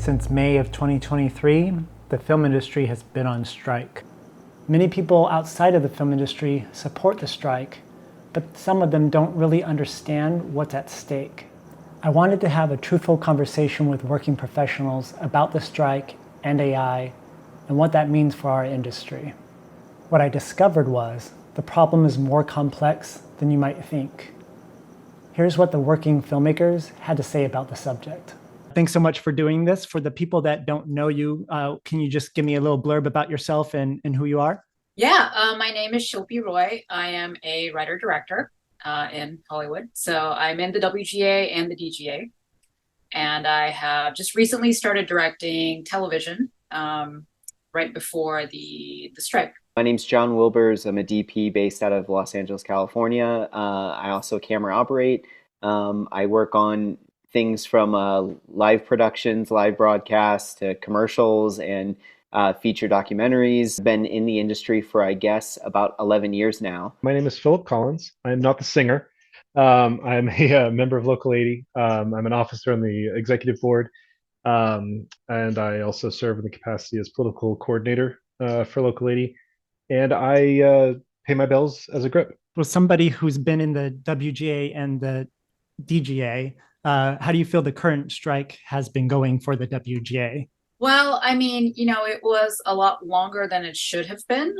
Since May of 2023, the film industry has been on strike. Many people outside of the film industry support the strike, but some of them don't really understand what's at stake. I wanted to have a truthful conversation with working professionals about the strike and AI and what that means for our industry. What I discovered was the problem is more complex than you might think. Here's what the working filmmakers had to say about the subject. Thanks so much for doing this. For the people that don't know you, can you just give me a little blurb about yourself and who you are? Yeah, my name is Shilpi Roy. I am a writer-director in Hollywood. So I'm in the WGA and the DGA. And I have just recently started directing television right before the strike. My name's John Wilbers. I'm a DP based out of Los Angeles, California. I also camera operate. I work on things from live productions, live broadcasts to commercials and feature documentaries. Been in the industry for, I guess, about 11 years now. My name is Philip Collins. I'm not the singer. I'm a member of Local 80. I'm an officer on the executive board. And I also serve in the capacity as political coordinator for Local 80. And I pay my bills as a grip. Well, somebody who's been in the WGA and the DGA, how do you feel the current strike has been going for the WGA? Well, I mean, it was a lot longer than it should have been,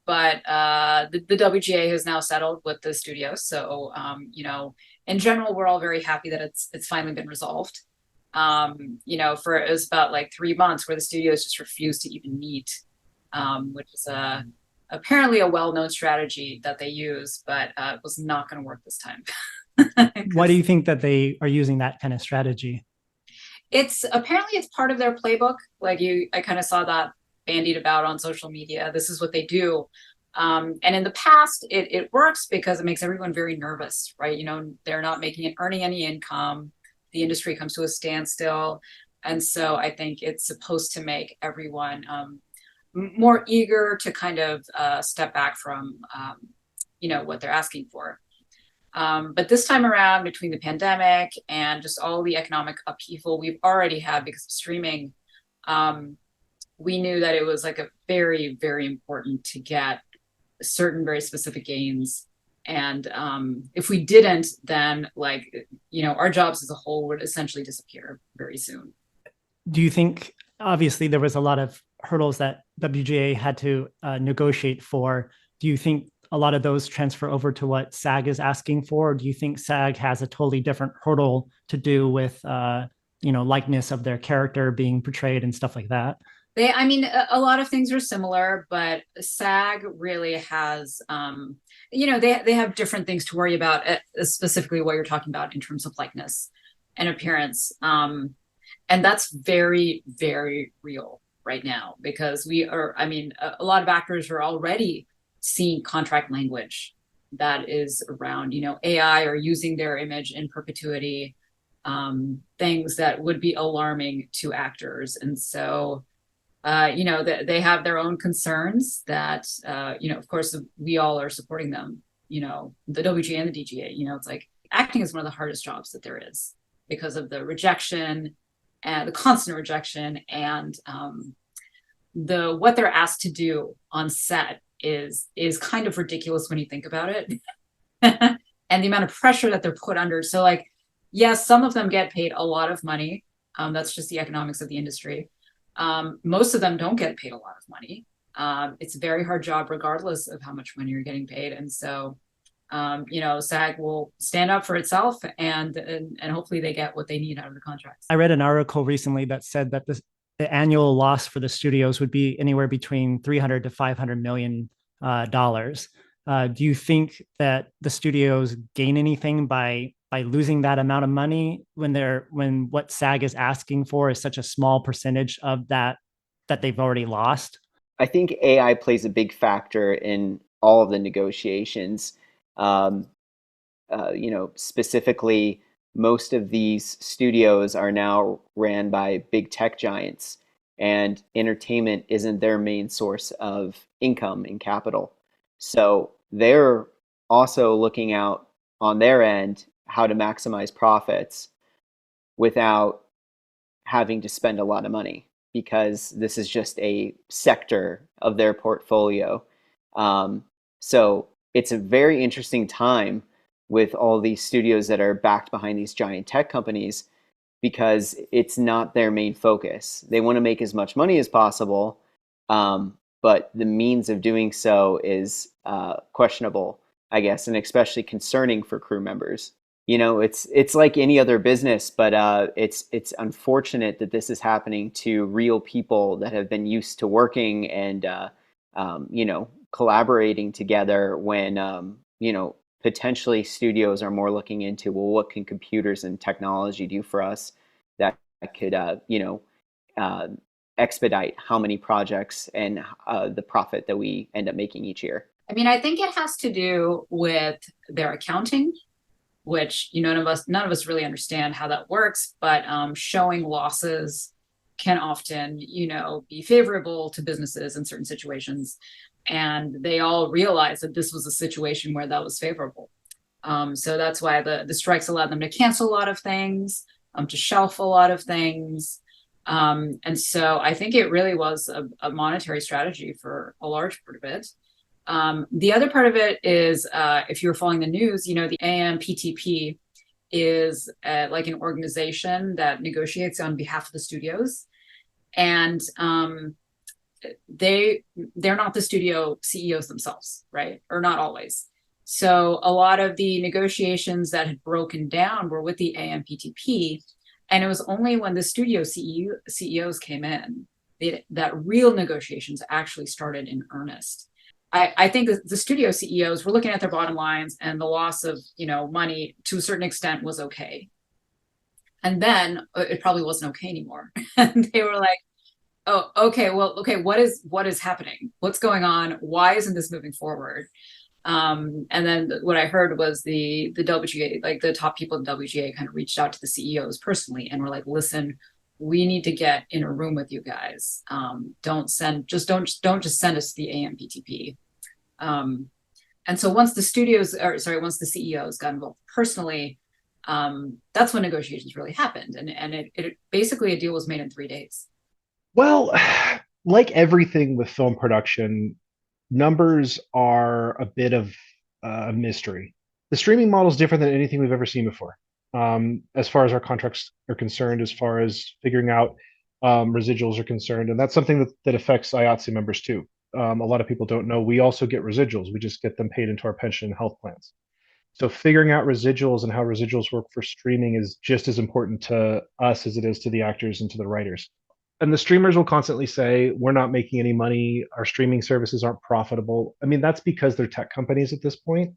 but the WGA has now settled with the studios. So, in general, we're all very happy that it's finally been resolved. For it was about like 3 months where the studios just refused to even meet, which is apparently a well-known strategy that they use, but it was not going to work this time. Why do you think that they are using that kind of strategy? It's part of their playbook. I kind of saw that bandied about on social media. This is what they do. And in the past, it works because it makes everyone very nervous, right? They're not earning any income. The industry comes to a standstill. And so I think it's supposed to make everyone more eager to kind of step back from, what they're asking for. But this time around, between the pandemic and just all the economic upheaval we've already had because of streaming, we knew that it was like a very, very important to get certain very specific gains. And if we didn't, then our jobs as a whole would essentially disappear very soon. Do you think, obviously there was a lot of hurdles that WGA had to negotiate for. Do you think a lot of those transfer over to what SAG is asking for? Or do you think SAG has a totally different hurdle to do with, likeness of their character being portrayed and stuff like that? A lot of things are similar, but SAG really has, they have different things to worry about, specifically what you're talking about in terms of likeness and appearance. And that's very, very real right now because a lot of actors are already seeing contract language that is around, AI or using their image in perpetuity, things that would be alarming to actors. And so, they have their own concerns that, of course, we all are supporting them, the WGA and the DGA, it's like acting is one of the hardest jobs that there is because of the rejection and the constant rejection and what they're asked to do on set is kind of ridiculous when you think about it. And the amount of pressure that they're put under. So yes, some of them get paid a lot of money. That's just the economics of the industry. Most of them don't get paid a lot of money. It's a very hard job regardless of how much money you're getting paid. And so, SAG will stand up for itself and hopefully they get what they need out of the contracts. I read an article recently that said that the annual loss for the studios would be anywhere between $300 to $500 million. Do you think that the studios gain anything by losing that amount of money when what SAG is asking for is such a small percentage of that they've already lost? I think AI plays a big factor in all of the negotiations. Specifically, most of these studios are now ran by big tech giants, and entertainment isn't their main source of income and capital. So they're also looking out on their end how to maximize profits without having to spend a lot of money because this is just a sector of their portfolio. So it's a very interesting time with all these studios that are backed behind these giant tech companies because it's not their main focus. They want to make as much money as possible, but the means of doing so is questionable, I guess, and especially concerning for crew members. You know, it's like any other business, but it's unfortunate that this is happening to real people that have been used to working and you know, collaborating together when you know, potentially studios are more looking into, well, what can computers and technology do for us that could you know, expedite how many projects and the profit that we end up making each year. I mean, I think it has to do with their accounting, which none of us really understand how that works, but showing losses can often, be favorable to businesses in certain situations. And they all realized that this was a situation where that was favorable. So that's why the strikes allowed them to cancel a lot of things, to shelf a lot of things. And so I think it really was a monetary strategy for a large part of it. The other part of it is, if you were following the news, the AMPTP is like an organization that negotiates on behalf of the studios. And they're not the studio CEOs themselves, right? Or not always. So a lot of the negotiations that had broken down were with the AMPTP. And it was only when the studio CEOs came in that real negotiations actually started in earnest. I think the studio CEOs were looking at their bottom lines, and the loss of money to a certain extent was okay. And then it probably wasn't okay anymore. And they were like, oh, okay, what is happening? What's going on? Why isn't this moving forward? And then what I heard was the WGA, like the top people at WGA, kind of reached out to the CEOs personally and were like, listen, we need to get in a room with you guys. Don't just send us to the AMPTP. And so once the CEOs got involved personally, that's when negotiations really happened. And it basically, a deal was made in 3 days. Well, like everything with film production, numbers are a bit of a mystery. The streaming model is different than anything we've ever seen before. As far as our contracts are concerned, as far as figuring out residuals are concerned, and that's something that affects IATSE members too. A lot of people don't know we also get residuals. We just get them paid into our pension and health plans. So figuring out residuals and how residuals work for streaming is just as important to us as it is to the actors and to the writers. And the streamers will constantly say, we're not making any money. Our streaming services aren't profitable. I mean, that's because they're tech companies at this point.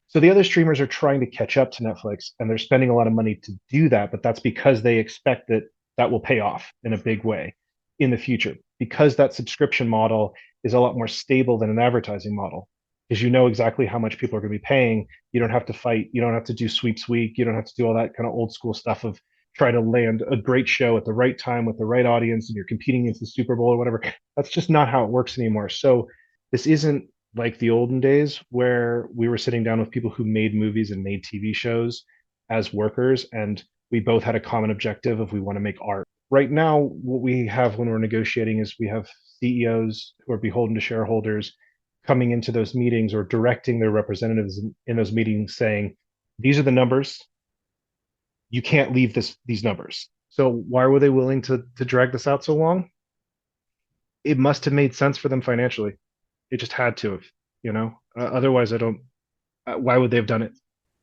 So the other streamers are trying to catch up to Netflix, and they're spending a lot of money to do that, but that's because they expect that will pay off in a big way in the future, because that subscription model is a lot more stable than an advertising model, because you know exactly how much people are going to be paying. You don't have to fight. You don't have to do sweeps week. You don't have to do all that kind of old school stuff of try to land a great show at the right time with the right audience and you're competing against the Super Bowl or whatever. That's just not how it works anymore. So this isn't like the olden days where we were sitting down with people who made movies and made TV shows as workers, and we both had a common objective of we want to make art. Right now, what we have when we're negotiating is we have CEOs who are beholden to shareholders coming into those meetings or directing their representatives in those meetings saying, these are the numbers. You can't leave these numbers. So why were they willing to drag this out so long? It must have made sense for them financially. It just had to have, otherwise I don't, why would they have done it?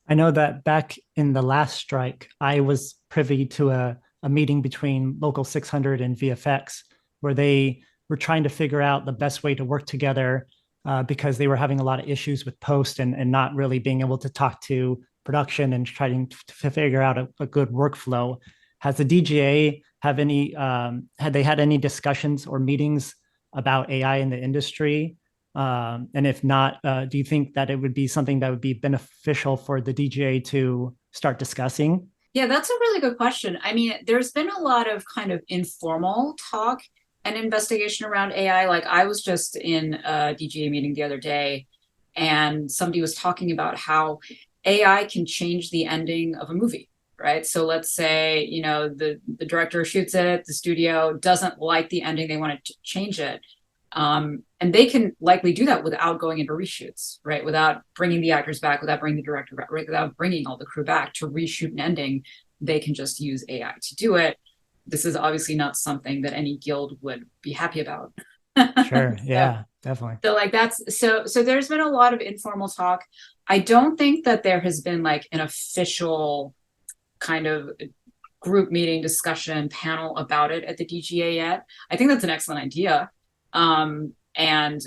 I know that back in the last strike, I was privy to a meeting between Local 600 and VFX, where they were trying to figure out the best way to work together because they were having a lot of issues with post and not really being able to talk to production and trying to figure out a good workflow. Has the DGA had they had any discussions or meetings about AI in the industry? And if not, do you think that it would be something that would be beneficial for the DGA to start discussing? Yeah, that's a really good question. I mean, there's been a lot of kind of informal talk and investigation around AI. Like I was just in a DGA meeting the other day, and somebody was talking about how AI can change the ending of a movie. right? So let's say, you know, the director shoots it, the studio doesn't like the ending, they want to change it. And they can likely do that without going into reshoots, right? Without bringing the actors back, without bringing the director back, right? Without bringing all the crew back to reshoot an ending, they can just use AI to do it. This is obviously not something that any guild would be happy about. Sure. So, Yeah, definitely. so like that's so there's been a lot of informal talk. I don't think that there has been like an official kind of group meeting discussion panel about it at the DGA yet. I think that's an excellent idea. And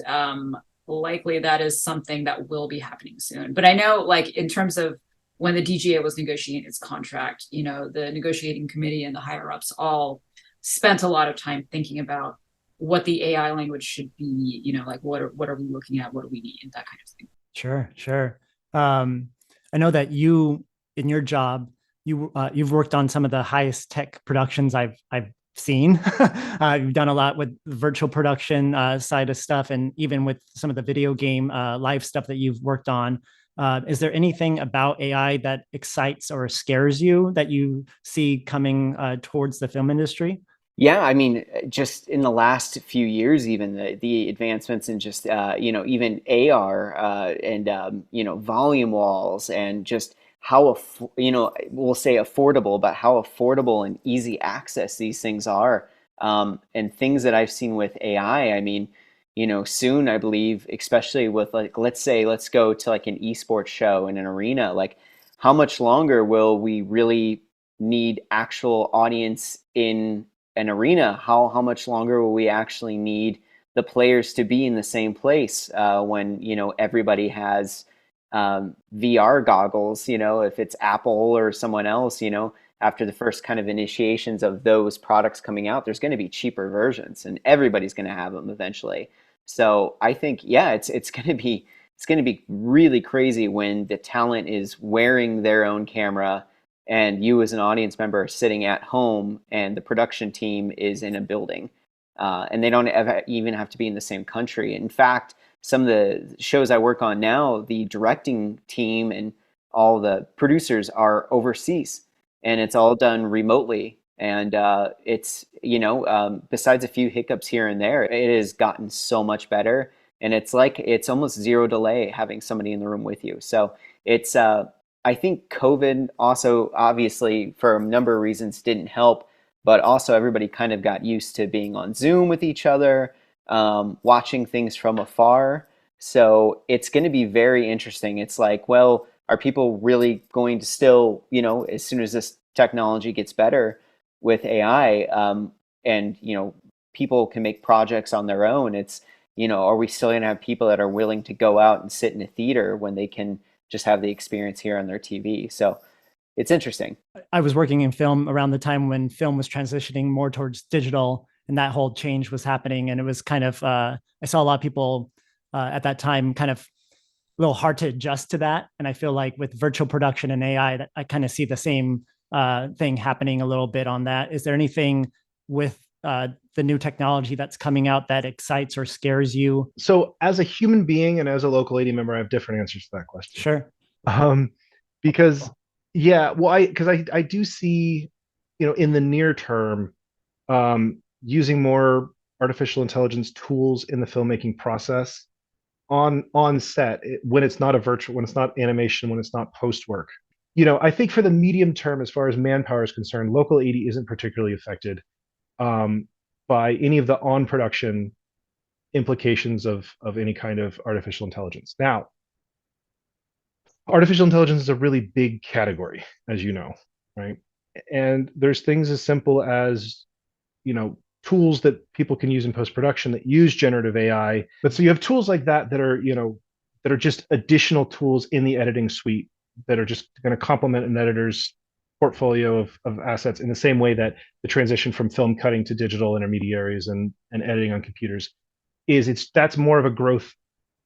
likely that is something that will be happening soon. But I know, like, in terms of when the DGA was negotiating its contract, you know, the negotiating committee and the higher ups all spent a lot of time thinking about what the AI language should be, you know, like what are we looking at, what do we need, that kind of thing. Sure, sure. I know that you, in your job, you've worked on some of the highest tech productions I've seen. You've done a lot with the virtual production side of stuff, and even with some of the video game live stuff that you've worked on. Is there anything about AI that excites or scares you that you see coming towards the film industry? Yeah, I mean, just in the last few years, even the advancements in just even AR and volume walls and just how we'll say affordable, but how affordable and easy access these things are, and things that I've seen with AI. I mean, soon I believe, especially with like let's go to like an esports show in an arena, like how much longer will we really need actual audience in an arena? How much longer will we actually need the players to be in the same place when everybody has VR goggles? If it's Apple or someone else, after the first kind of initiations of those products coming out, there's going to be cheaper versions, and everybody's going to have them eventually. So I think, yeah, it's going to be really crazy when the talent is wearing their own camera and you as an audience member are sitting at home and the production team is in a building, and they don't even have to be in the same country. In fact, some of the shows I work on now, the directing team and all the producers are overseas, and it's all done remotely. And it's besides a few hiccups here and there, it has gotten so much better, and it's almost zero delay having somebody in the room with you. So it's I think COVID also, obviously, for a number of reasons, didn't help, but also everybody kind of got used to being on Zoom with each other, watching things from afar. So it's going to be very interesting. It's like, well, are people really going to still, as soon as this technology gets better with AI, and people can make projects on their own? It's, are we still going to have people that are willing to go out and sit in a theater when they can just have the experience here on their TV? So it's interesting. I was working in film around the time when film was transitioning more towards digital, and that whole change was happening. And it was kind of, I saw a lot of people at that time kind of a little hard to adjust to that. And I feel like with virtual production and AI, that I kind of see the same thing happening a little bit on that. Is there anything with the new technology that's coming out that excites or scares you? So as a human being and as a local AD member, I have different answers to that question. Sure. Because yeah, well, I do see, in the near term, using more artificial intelligence tools in the filmmaking process on set when it's not when it's not animation, when it's not post work. I think for the medium term, as far as manpower is concerned, local AD isn't particularly affected by any of the on production implications of any kind of artificial intelligence. Now, artificial intelligence is a really big category, as you know, right? And there's things as simple as, tools that people can use in post production that use generative AI. But so you have tools like that that are, that are just additional tools in the editing suite that are just going to complement an editor's portfolio of assets in the same way that the transition from film cutting to digital intermediaries and editing on computers that's more of a growth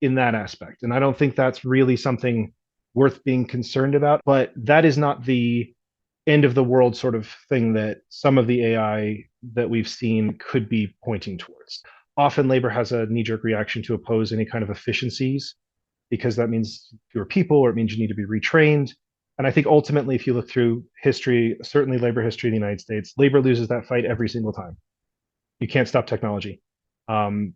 in that aspect. And I don't think that's really something worth being concerned about, but that is not the end of the world sort of thing that some of the AI that we've seen could be pointing towards. Often labor has a knee-jerk reaction to oppose any kind of efficiencies because that means fewer people or it means you need to be retrained. And I think ultimately, if you look through history, certainly labor history in the United States, labor loses that fight every single time. You can't stop technology. Um,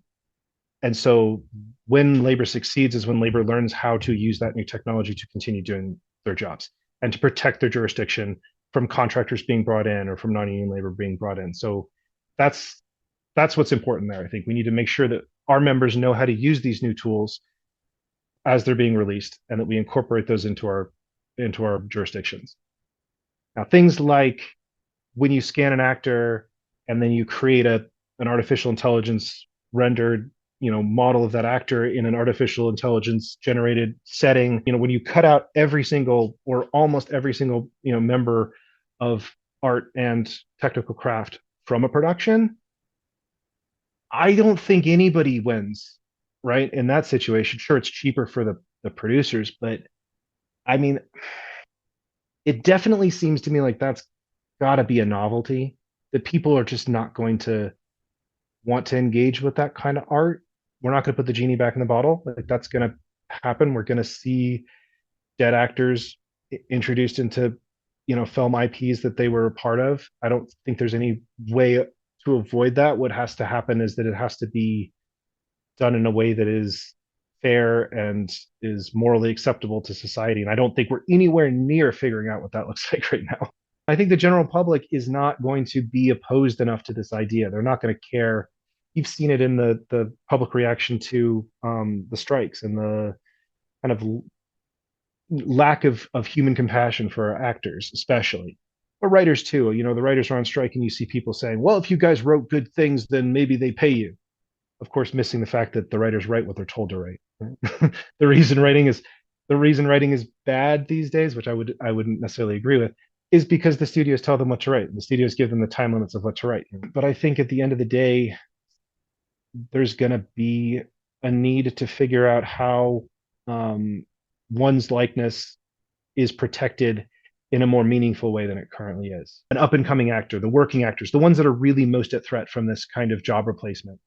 and so when labor succeeds is when labor learns how to use that new technology to continue doing their jobs and to protect their jurisdiction from contractors being brought in or from non-union labor being brought in. So that's what's important there. I think we need to make sure that our members know how to use these new tools as they're being released and that we incorporate those into our jurisdictions. Now, things like when you scan an actor and then you create an artificial intelligence rendered model of that actor in an artificial intelligence generated setting, when you cut out every single or almost every single member of art and technical craft from a production, I don't think anybody wins, right? In that situation. Sure, it's cheaper for the producers, but I mean, it definitely seems to me like that's got to be a novelty, that people are just not going to want to engage with that kind of art. We're not going to put the genie back in the bottle. Like, that's going to happen. We're going to see dead actors introduced into film IPs that they were a part of. I don't think there's any way to avoid that. What has to happen is that it has to be done in a way that is fair and is morally acceptable to society. And I don't think we're anywhere near figuring out what that looks like right now. I think the general public is not going to be opposed enough to this idea. They're not going to care. You've seen it in the public reaction to the strikes and the kind of lack of human compassion for our actors, especially. But writers too. The writers are on strike and you see people saying, well, if you guys wrote good things, then maybe they pay you. Of course, missing the fact that the writers write what they're told to write. Right? the reason writing is bad these days, which I wouldn't necessarily agree with, is because the studios tell them what to write. The studios give them the time limits of what to write. But I think at the end of the day, there's going to be a need to figure out how one's likeness is protected in a more meaningful way than it currently is. An up-and-coming actor, the working actors, the ones that are really most at threat from this kind of job replacement,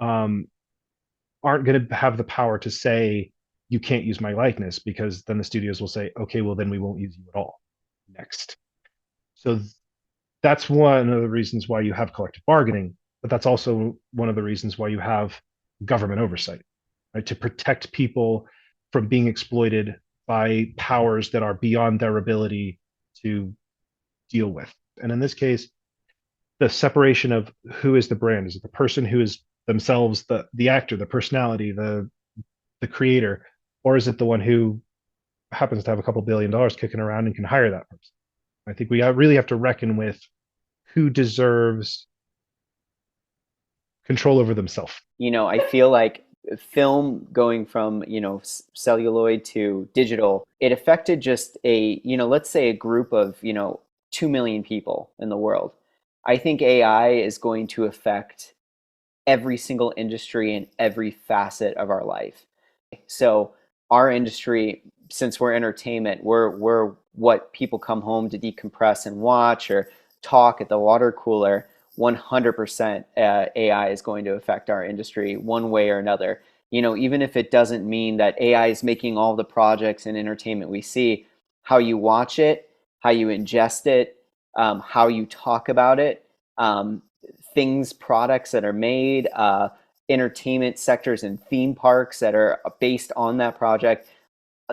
aren't going to have the power to say, you can't use my likeness, because then the studios will say, okay, well, then we won't use you at all next. So that's one of the reasons why you have collective bargaining, but that's also one of the reasons why you have government oversight, right? To protect people from being exploited by powers that are beyond their ability to deal with. And in this case, the separation of who is the brand. Is it the person who is themselves the actor, the personality, the creator, or is it the one who happens to have a couple $1 billion kicking around and can hire that person? I think we really have to reckon with who deserves control over themselves. I feel like film going from, celluloid to digital, it affected just let's say a group of, 2 million people in the world. I think AI is going to affect every single industry and every facet of our life. So our industry, since we're entertainment, we're what people come home to decompress and watch or talk at the water cooler. 100% AI is going to affect our industry one way or another. Even if it doesn't mean that AI is making all the projects and entertainment we see, how you watch it, how you ingest it, how you talk about it, products that are made, entertainment sectors and theme parks that are based on that project.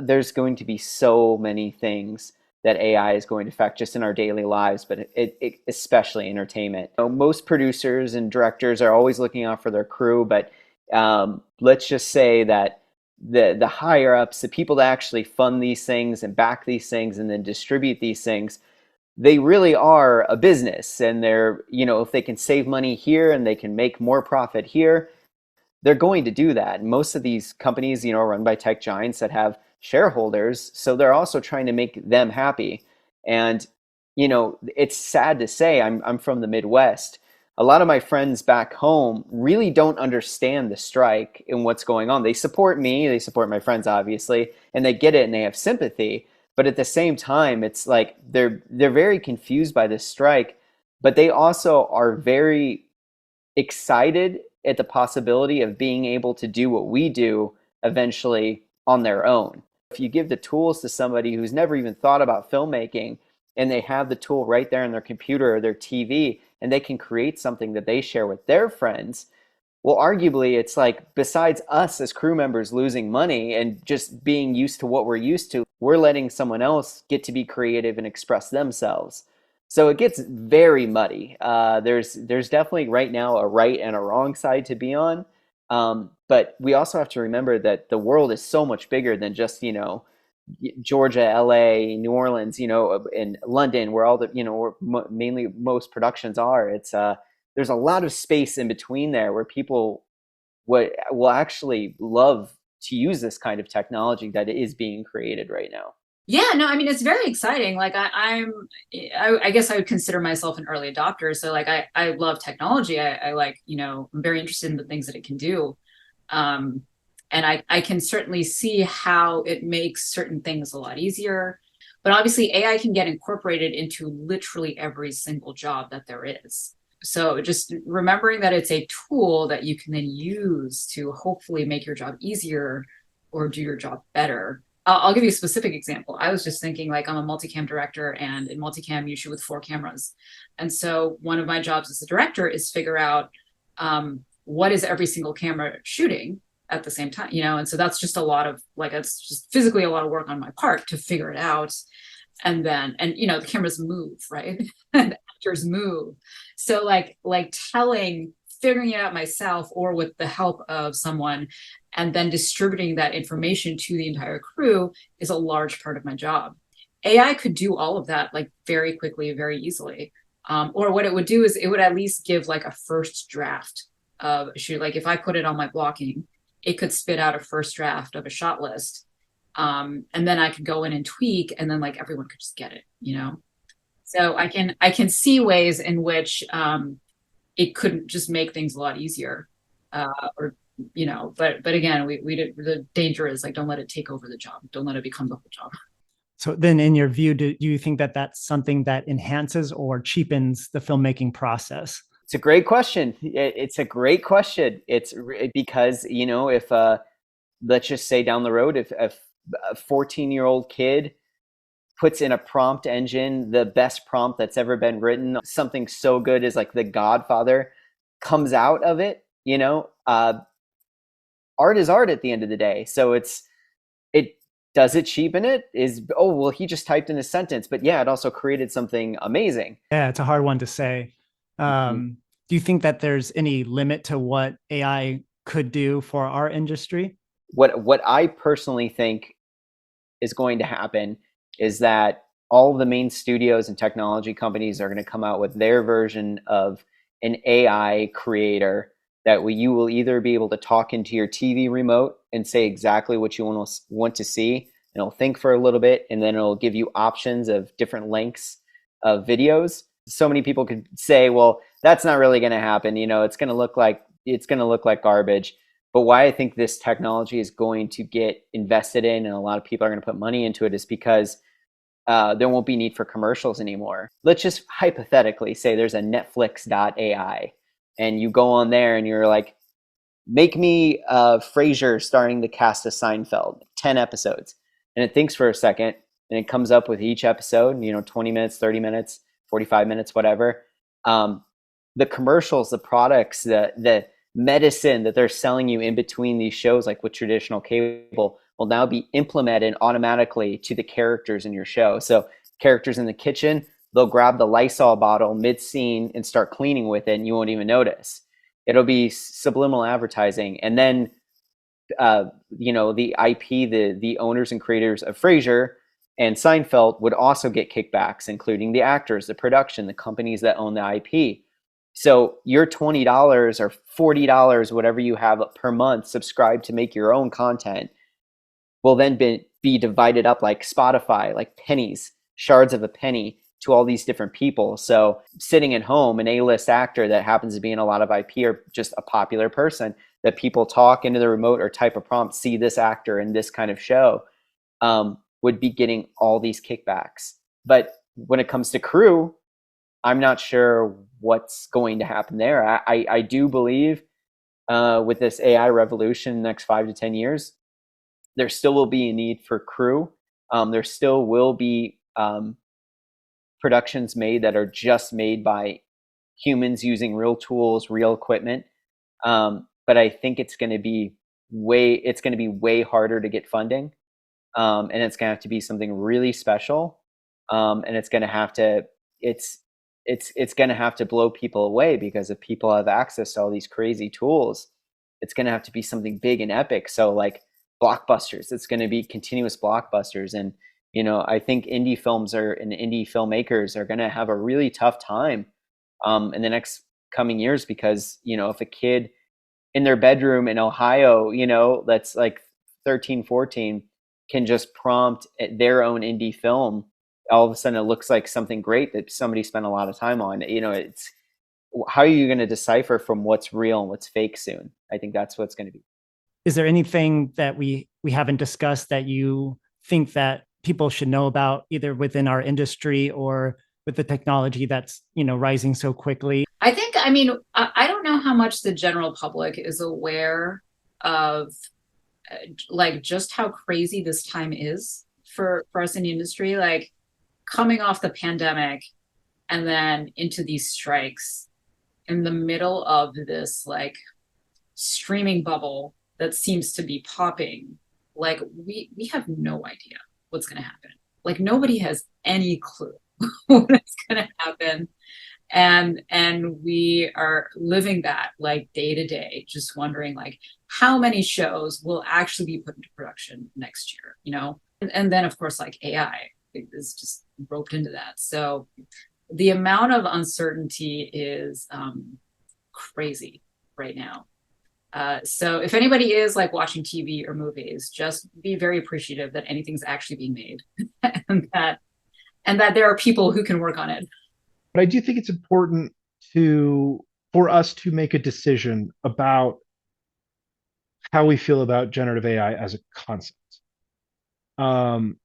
There's going to be so many things that AI is going to affect just in our daily lives, but it especially entertainment. Most producers and directors are always looking out for their crew, but let's just say that the higher ups, the people that actually fund these things and back these things and then distribute these things, they really are a business, and they're, if they can save money here and they can make more profit here, they're going to do that. And most of these companies, are run by tech giants that have shareholders, so they're also trying to make them happy. And it's sad to say, I'm from the Midwest. A lot of my friends back home really don't understand the strike and what's going on. They support me, they support my friends, obviously, and they get it and they have sympathy. But at the same time, it's like they're very confused by this strike, but they also are very excited at the possibility of being able to do what we do eventually on their own. If you give the tools to somebody who's never even thought about filmmaking, and they have the tool right there on their computer or their TV, and they can create something that they share with their friends, well, arguably, it's like, besides us as crew members losing money and just being used to what we're used to, we're letting someone else get to be creative and express themselves. So it gets very muddy. There's definitely right now a right and a wrong side to be on. But we also have to remember that the world is so much bigger than just, Georgia, LA, New Orleans, in London, where all the, where mainly most productions are. It's there's a lot of space in between there where people will actually love to use this kind of technology that is being created right now. Yeah, no, I mean, it's very exciting. Like I guess I would consider myself an early adopter. So like, I love technology. I like, I'm very interested in the things that it can do. And I can certainly see how it makes certain things a lot easier. But obviously AI can get incorporated into literally every single job that there is. So just remembering that it's a tool that you can then use to hopefully make your job easier or do your job better. I'll give you a specific example. I was just thinking, like, I'm a multicam director, and in multicam you shoot with 4 cameras. And so one of my jobs as a director is figure out what is every single camera shooting at the same time, and so that's just a lot of, like, it's just physically a lot of work on my part to figure it out. And then, the cameras move, right? And actors move. So like figuring it out myself or with the help of someone, and then distributing that information to the entire crew is a large part of my job. AI could do all of that, like, very quickly, very easily. Or what it would do is it would at least give like a first draft of a shoot. Like, if I put it on my blocking, it could spit out a first draft of a shot list. And then I could go in and tweak, and then like everyone could just get it, So I can see ways in which it couldn't just make things a lot easier, but again, the danger is, like, don't let it take over the job. Don't let it become the whole job. So then, in your view, do you think that that's something that enhances or cheapens the filmmaking process? It's a great question. It's a great question. It's because, if let's just say down the road, if a 14-year-old kid puts in a prompt engine, the best prompt that's ever been written, something so good as like The Godfather comes out of it, art is art at the end of the day. So it does it cheapen it? He just typed in a sentence, but yeah, it also created something amazing. Yeah, it's a hard one to say. Do you think that there's any limit to what AI could do for our industry? What I personally think is going to happen is that all of the main studios and technology companies are going to come out with their version of an AI creator that you will either be able to talk into your TV remote and say exactly what you want to see, and it'll think for a little bit, and then it'll give you options of different lengths of videos. So many people could say, well, that's not really going to happen. It's going to look like garbage. But why I think this technology is going to get invested in, and a lot of people are going to put money into it, is because there won't be need for commercials anymore. Let's just hypothetically say there's a Netflix.ai, and you go on there and you're like, make me Frasier starring the cast of Seinfeld, 10 episodes. And it thinks for a second, and it comes up with each episode, 20 minutes, 30 minutes, 45 minutes, whatever. The commercials, the products, the medicine that they're selling you in between these shows, like with traditional cable, will now be implemented automatically to the characters in your show. So characters in the kitchen, they'll grab the Lysol bottle mid-scene and start cleaning with it, and you won't even notice. It'll be subliminal advertising. And then, the IP, the owners and creators of Frasier and Seinfeld would also get kickbacks, including the actors, the production, the companies that own the IP. So your $20 or $40, whatever you have per month, subscribe to make your own content, will then be divided up like Spotify, like pennies, shards of a penny, to all these different people. So sitting at home, an A-list actor that happens to be in a lot of IP, or just a popular person that people talk into the remote or type a prompt, see this actor in this kind of show, would be getting all these kickbacks. But when it comes to crew, I'm not sure what's going to happen there. I do believe with this AI revolution in the next 5 to 10 years, there still will be a need for crew. There still will be productions made that are just made by humans using real tools, real equipment. But I think it's going to be way harder to get funding, and it's going to have to be something really special, and it's going to have to blow people away, because if people have access to all these crazy tools, it's going to have to be something big and epic. So like blockbusters, it's going to be continuous blockbusters. And I think indie filmmakers are going to have a really tough time in the next coming years, because if a kid in their bedroom in Ohio, that's like 13, 14, can just prompt their own indie film, all of a sudden it looks like something great that somebody spent a lot of time on. It's, how are you going to decipher from what's real and what's fake soon? I think that's what's going to be. Is there anything that we haven't discussed that you think that people should know about, either within our industry or with the technology that's rising so quickly? I don't know how much the general public is aware of like just how crazy this time is for us in the industry, like coming off the pandemic and then into these strikes in the middle of this like streaming bubble that seems to be popping. Like we have no idea what's going to happen. Like nobody has any clue what is going to happen. And we are living that like day to day, just wondering like how many shows will actually be put into production next year, and then of course like AI is just roped into that. So the amount of uncertainty is crazy right now. So if anybody is like watching TV or movies, just be very appreciative that anything's actually being made and that there are people who can work on it. But I do think it's important for us to make a decision about how we feel about generative AI as a concept. And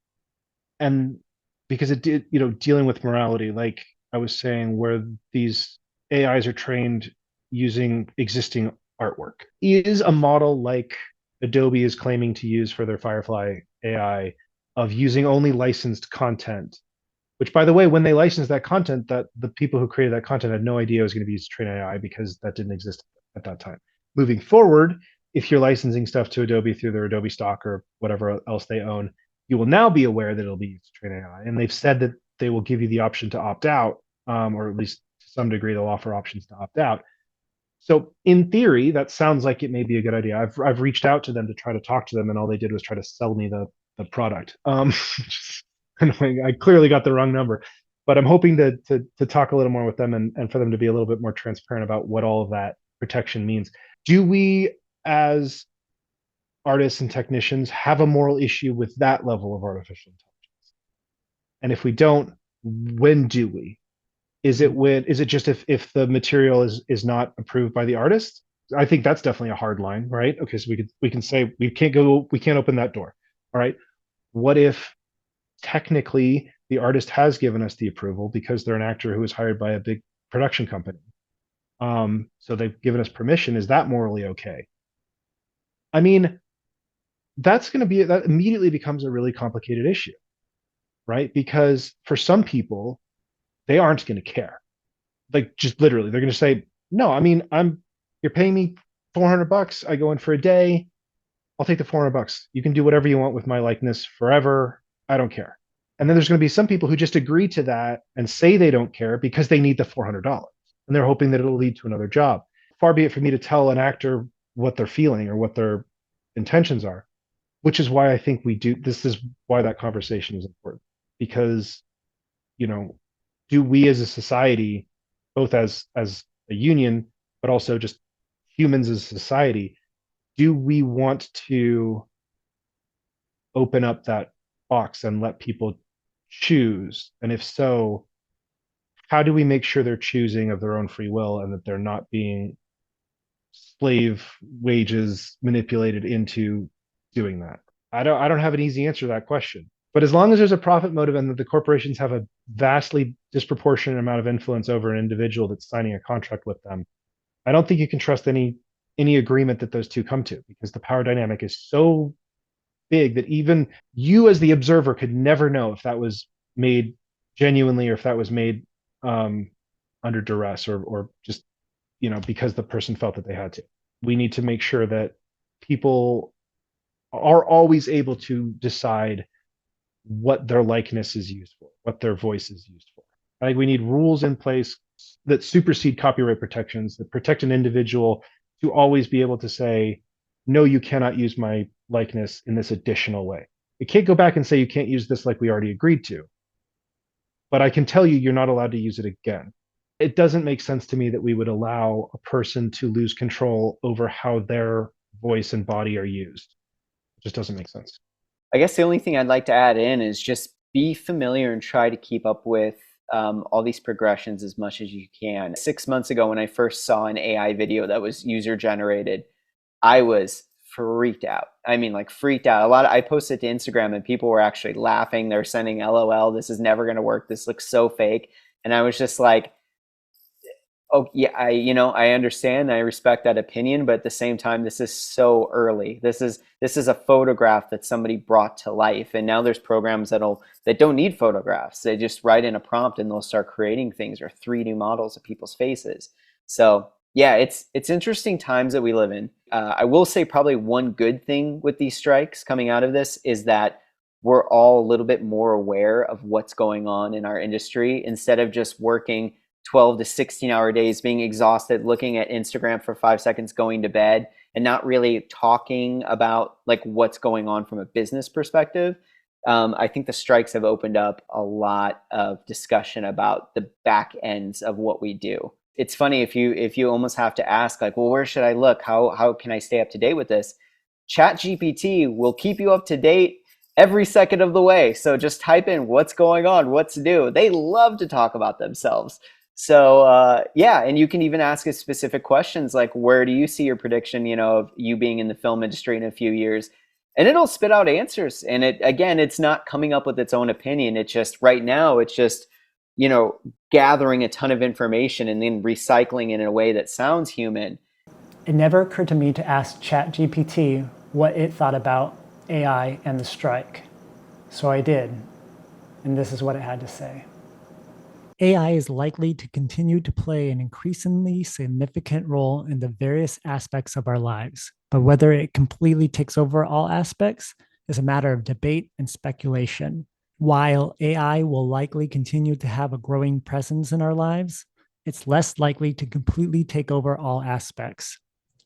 because it did, dealing with morality, like I was saying, where these AIs are trained using existing artwork, is a model like Adobe is claiming to use for their Firefly AI of using only licensed content. Which, by the way, when they licensed that content, that the people who created that content had no idea it was going to be used to train AI, because that didn't exist at that time. Moving forward, if you're licensing stuff to Adobe through their Adobe stock or whatever else they own, you will now be aware that it'll be used to train AI. And they've said that they will give you the option to opt out, or at least to some degree, they'll offer options to opt out. So in theory, that sounds like it may be a good idea. I've reached out to them to try to talk to them, and all they did was try to sell me the product. Annoying. I clearly got the wrong number, but I'm hoping to talk a little more with them and for them to be a little bit more transparent about what all of that protection means. Do we, as artists and technicians, have a moral issue with that level of artificial intelligence? And if we don't, when do we? Is it just if the material is not approved by the artist? I think that's definitely a hard line, right? Okay, so we can say we can't open that door. All right. What if technically the artist has given us the approval because they're an actor who was hired by a big production company? So they've given us permission. Is that morally okay? I mean, that immediately becomes a really complicated issue, right? Because for some people, they aren't going to care. Like, just literally, they're going to say, no, I mean, you're paying me $400. I go in for a day. I'll take the $400. You can do whatever you want with my likeness forever. I don't care. And then there's going to be some people who just agree to that and say they don't care because they need the $400, and they're hoping that it'll lead to another job. Far be it for me to tell an actor what they're feeling or what their intentions are, which is why I think we do. This is why that conversation is important, because, do we as a society, both as a union, but also just humans as a society, do we want to open up that box and let people choose? And if so, how do we make sure they're choosing of their own free will and that they're not being slave wages manipulated into doing that? I don't have an easy answer to that question. But as long as there's a profit motive and that the corporations have a vastly disproportionate amount of influence over an individual that's signing a contract with them, I don't think you can trust any agreement that those two come to, because the power dynamic is so big that even you as the observer could never know if that was made genuinely or if that was made under duress or just, because the person felt that they had to. We need to make sure that people are always able to decide what their likeness is used for, what their voice is used for. I think we need rules in place that supersede copyright protections, that protect an individual to always be able to say, no, you cannot use my likeness in this additional way. It can't go back and say you can't use this like we already agreed to, but I can tell you you're not allowed to use it again. It doesn't make sense to me that we would allow a person to lose control over how their voice and body are used. It just doesn't make sense. I guess the only thing I'd like to add in is just be familiar and try to keep up with all these progressions as much as you can. 6 months ago, when I first saw an AI video that was user generated, I was freaked out. I mean, like freaked out. I posted to Instagram and people were actually laughing. They're sending LOL. This is never going to work. This looks so fake. And I was just like, oh yeah, I understand. I respect that opinion, but at the same time, this is so early. This is a photograph that somebody brought to life, and now there's programs that don't need photographs. They just write in a prompt and they'll start creating things or 3D models of people's faces. So yeah, it's interesting times that we live in. I will say probably one good thing with these strikes coming out of this is that we're all a little bit more aware of what's going on in our industry instead of just working 12 to 16-hour days, being exhausted, looking at Instagram for 5 seconds, going to bed, and not really talking about like what's going on from a business perspective. I think the strikes have opened up a lot of discussion about the back ends of what we do. It's funny if you almost have to ask like, well, where should I look? How can I stay up to date with this? ChatGPT will keep you up to date every second of the way. So just type in what's going on, what's new. They love to talk about themselves. So yeah, and you can even ask it specific questions like, where do you see your prediction, of you being in the film industry in a few years? And it'll spit out answers. And it's not coming up with its own opinion. It's just right now, it's just, gathering a ton of information and then recycling it in a way that sounds human. It never occurred to me to ask ChatGPT what it thought about AI and the strike. So I did. And this is what it had to say. AI is likely to continue to play an increasingly significant role in the various aspects of our lives, but whether it completely takes over all aspects is a matter of debate and speculation. While AI will likely continue to have a growing presence in our lives, it's less likely to completely take over all aspects.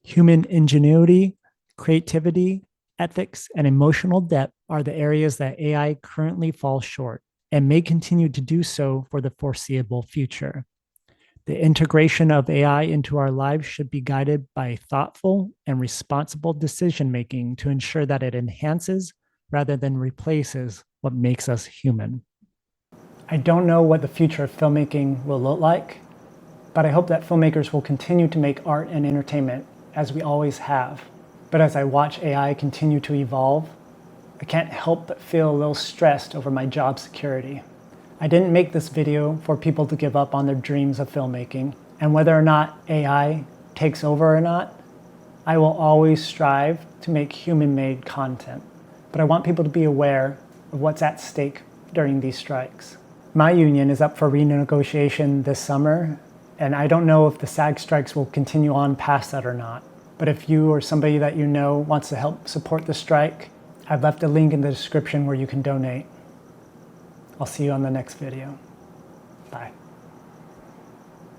Human ingenuity, creativity, ethics, and emotional depth are the areas that AI currently falls short and may continue to do so for the foreseeable future. The integration of AI into our lives should be guided by thoughtful and responsible decision-making to ensure that it enhances rather than replaces what makes us human. I don't know what the future of filmmaking will look like, but I hope that filmmakers will continue to make art and entertainment as we always have. But as I watch AI continue to evolve, I can't help but feel a little stressed over my job security. I didn't make this video for people to give up on their dreams of filmmaking, and whether or not AI takes over or not, I will always strive to make human-made content. But I want people to be aware of what's at stake during these strikes. My union is up for renegotiation this summer, and I don't know if the SAG strikes will continue on past that or not. But if you or somebody that you know wants to help support the strike, I've left a link in the description where you can donate. I'll see you on the next video. Bye.